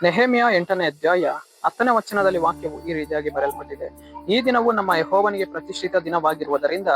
ನೆಹೆಮಿಯ 8ನೇ ಅಧ್ಯಾಯ 10ನೇ ವಚನದಲ್ಲಿ ವಾಕ್ಯವು ಈ ರೀತಿಯಾಗಿ ಬರೆಯಲ್ಪಟ್ಟಿದೆ. ಈ ದಿನವು ನಮ್ಮ ಯೆಹೋವನಿಗೆ ಪ್ರತಿಷ್ಠಿತ ದಿನವಾಗಿರುವುದರಿಂದ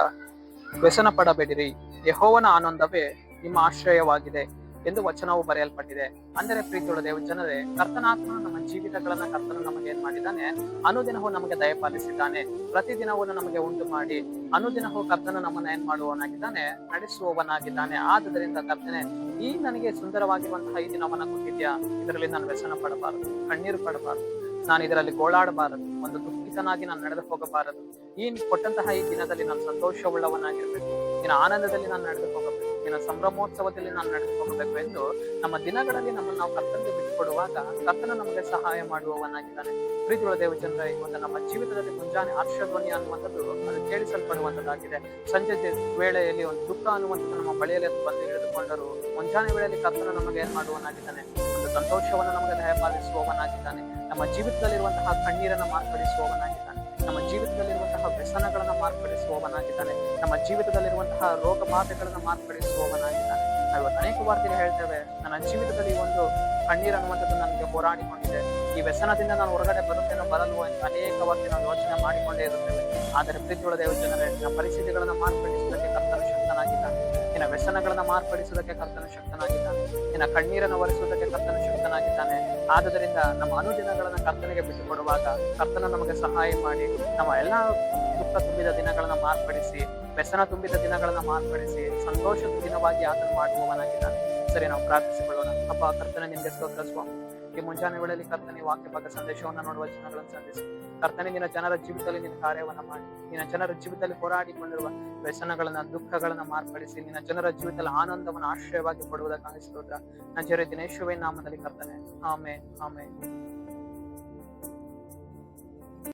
ವ್ಯಸನ ಪಡಬೇಡಿರಿ, ಯೆಹೋವನ ಆನಂದವೇ ನಿಮ್ಮ ಆಶ್ರಯವಾಗಿದೆ ಎಂದು ವಚನವು ಬರೆಯಲ್ಪಟ್ಟಿದೆ. ಅಂದರೆ ಪ್ರೀತಿಯುಳ್ಳ ದೇವ ಜನರೇ, ಕರ್ತನಾತ್ಮನು ನಮ್ಮ ಜೀವಿತಗಳನ್ನ ಕರ್ತನು ನಮಗೆ ಏನ್ ಮಾಡಿದ್ದಾನೆ, ಅನುದಿನವೂ ನಮಗೆ ದಯಪಾಲಿಸಿದ್ದಾನೆ. ಪ್ರತಿದಿನವೂ ನಮಗೆ ಉಂಟು ಮಾಡಿ ಅನುದಿನವೂ ಕರ್ತನು ನಮ್ಮನ್ನ ಏನ್ ಮಾಡುವವನಾಗಿದ್ದಾನೆ, ನಡೆಸುವವನಾಗಿದ್ದಾನೆ. ಆದುದರಿಂದ ಕರ್ತನೆ, ಈ ನನಗೆ ಸುಂದರವಾಗಿರುವಂತಹ ಈ ದಿನವನ್ನ ಕೊಟ್ಟಿದ್ಯಾ, ಇದರಲ್ಲಿ ನಾನು ವ್ಯಸನ ಪಡಬಾರದು, ಕಣ್ಣೀರು ಪಡಬಾರದು, ನಾನು ಇದರಲ್ಲಿ ಗೋಳಾಡಬಾರದು, ಒಂದು ದುಃಖಿತನಾಗಿ ನಾನು ನಡೆದು ಹೋಗಬಾರದು. ಈ ಕೊಟ್ಟಂತಹ ಈ ದಿನದಲ್ಲಿ ನಾನು ಸಂತೋಷವುಳ್ಳವನಾಗಿರ್ಬೇಕು, ನಿನ್ನ ಆನಂದದಲ್ಲಿ ನಾನು ನಡೆದು ಹೋಗಬೇಕು, ನಿನ್ನ ಸಂಭ್ರಮೋತ್ಸವದಲ್ಲಿ ನಾನು ನಡೆದು ಹೋಗಬೇಕು ಎಂದು ನಮ್ಮ ದಿನಗಳಲ್ಲಿ ನಮ್ಮನ್ನು ನಾವು ಕರ್ತನಿಗೆ ಬಿಟ್ಟುಕೊಡುವಾಗ ಕರ್ತನ ನಮಗೆ ಸಹಾಯ ಮಾಡುವವನಾಗಿದ್ದಾನೆ. ಪ್ರೀತಿಯುಳ್ಳ ದೇವ ಜನರ, ಒಂದು ನಮ್ಮ ಜೀವಿತದಲ್ಲಿ ಮುಂಜಾನೆ ಹರ್ಷಧ್ವನಿ ಅನ್ನುವಂಥದ್ದು ಅದು ಕೇಳಿಸಲ್ಪಡುವಂತದ್ದಾಗಿದೆ. ಸಂಜೆ ವೇಳೆಯಲ್ಲಿ ಒಂದು ದುಃಖ ಅನ್ನುವಂಥದ್ದು ನಮ್ಮ ಬಳಿಯಲ್ಲಿ ಬಂದು ಹಿಡಿದುಕೊಂಡರು ಮುಂಜಾನೆ ವೇಳೆಯಲ್ಲಿ ಕರ್ತನ ನಮಗೆ ಏನ್ ಮಾಡುವವನಾಗಿದ್ದಾನೆ, ಒಂದು ಸಂತೋಷವನ್ನು ನಮಗೆ ದಯಪಾಲಿಸುವವನಾಗಿದ್ದಾನೆ. ನಮ್ಮ ಜೀವಿತದಲ್ಲಿರುವಂತಹ ಕಣ್ಣೀರನ್ನ ಮಾರ್ಪಡಿಸುವವನಾಗಿದ್ದಾನೆ. ನಮ್ಮ ಜೀವಿತದಲ್ಲಿರುವಂತಹ ವ್ಯಸನಗಳನ್ನ ಮಾರ್ಪಡಿಸುವವನಾಗಿದ್ದಾನೆ. ನಮ್ಮ ಜೀವಿತದಲ್ಲಿರುವಂತಹ ರೋಗ ಬಾಧೆಗಳನ್ನ ಮಾರ್ಪಡಿಸುವವನಾಗಿದ್ದಾನೆ. ನಾವು ಅನೇಕ ವಾರ್ತೆಗಳು ಹೇಳ್ತೇವೆ, ನನ್ನ ಜೀವಿತದಲ್ಲಿ ಒಂದು ಕಣ್ಣೀರ್ ಅನ್ನುವಂಥದ್ದು ನನಗೆ ಹೋರಾಡಿಕೊಂಡಿದೆ, ಈ ವ್ಯಸನದಿಂದ ನಾನು ಹೊರಗಡೆ ಬರುತ್ತೇನೋ ಬರಲ್ವೋ ಎಂದು ಅನೇಕ ವಾರ್ತೆ ನಾವು ಯೋಚನೆ ಮಾಡಿಕೊಂಡೇ ಇರುತ್ತೇವೆ. ಆದರೆ ಪ್ರೀತಿಯುಳ್ಳ ದೇವ ಜನರೇ, ನಮ್ಮ ಪರಿಸ್ಥಿತಿಗಳನ್ನ ಮಾರ್ಪಡಿಸುವುದಕ್ಕೆ ಕರ್ತನ ಶಕ್ತನಾಗಿದ್ದಾನೆ. ನಿನ್ನ ವ್ಯಸನಗಳನ್ನ ಮಾರ್ಪಡಿಸುವುದಕ್ಕೆ ಕರ್ತನ ಶಕ್ತನಾಗಿದ್ದಾನೆ. ನಿನ್ನ ಕಣ್ಣೀರನ್ನು ಒರೆಸುವುದಕ್ಕೆ ಕರ್ತನ ಶಕ್ತನಾಗಿದ್ದಾನೆ. ಆದುದರಿಂದ ನಮ್ಮ ಅನುದಿನಗಳನ್ನ ಕರ್ತನಿಗೆ ಬಿಟ್ಟುಕೊಡುವಾಗ ಕರ್ತನ ನಮಗೆ ಸಹಾಯ ಮಾಡಿ ನಮ್ಮ ಎಲ್ಲಾ ದುಃಖ ತುಂಬಿದ ದಿನಗಳನ್ನ ಮಾರ್ಪಡಿಸಿ, ವ್ಯಸನ ತುಂಬಿದ ದಿನಗಳನ್ನ ಮಾರ್ಪಡಿಸಿ ಸಂತೋಷದ ದಿನವಾಗಿ ಆತನು ಮಾಡುವವನಾಗಿದ್ದಾನೆ. ಸರಿ, ನಾವು ಪ್ರಾರ್ಥಿಸಿಕೊಳ್ಳೋಣ. ಅಪ್ಪ ಕರ್ತನೆ, ನಿಮಗೆ ಸ್ತೋತ್ರ ಸ್ವಾಮಿ. ಈ ಮುಂಜಾನೆ ವೇಳೆಯಲ್ಲಿ ಕರ್ತನೆ ವಾಕ್ಯ ಭಾಗ ಸಂದೇಶವನ್ನು ನೋಡುವ ವಚನಗಳನ್ನು ಸಂಧಿಸಿ ಕರ್ತನೆ, ನಿನ್ನ ಜನರ ಜೀವಿತದಲ್ಲಿ ನಿನ್ನ ಕಾರ್ಯವನ್ನ ಮಾಡಿ, ನಿನ್ನ ಜನರ ಜೀವಿತದಲ್ಲಿ ಹೋರಾಡಿಕೊಂಡಿರುವ ವ್ಯಸನಗಳನ್ನ ದುಃಖಗಳನ್ನ ಮಾರ್ಪಡಿಸಿ ನಿನ್ನ ಜನರ ಜೀವಿತದಲ್ಲಿ ಆನಂದವನ್ನು ಆಶ್ರಯವಾಗಿ ಕೊಡುವುದಕ್ಕಾಗಿ ಸ್ತೋತ್ರ. ನಜರೇತಿನ ಯೇಸುವಿನ ನಾಮದಲ್ಲಿ ಕರ್ತನೆ, ಆಮೆನ್, ಆಮೆನ್.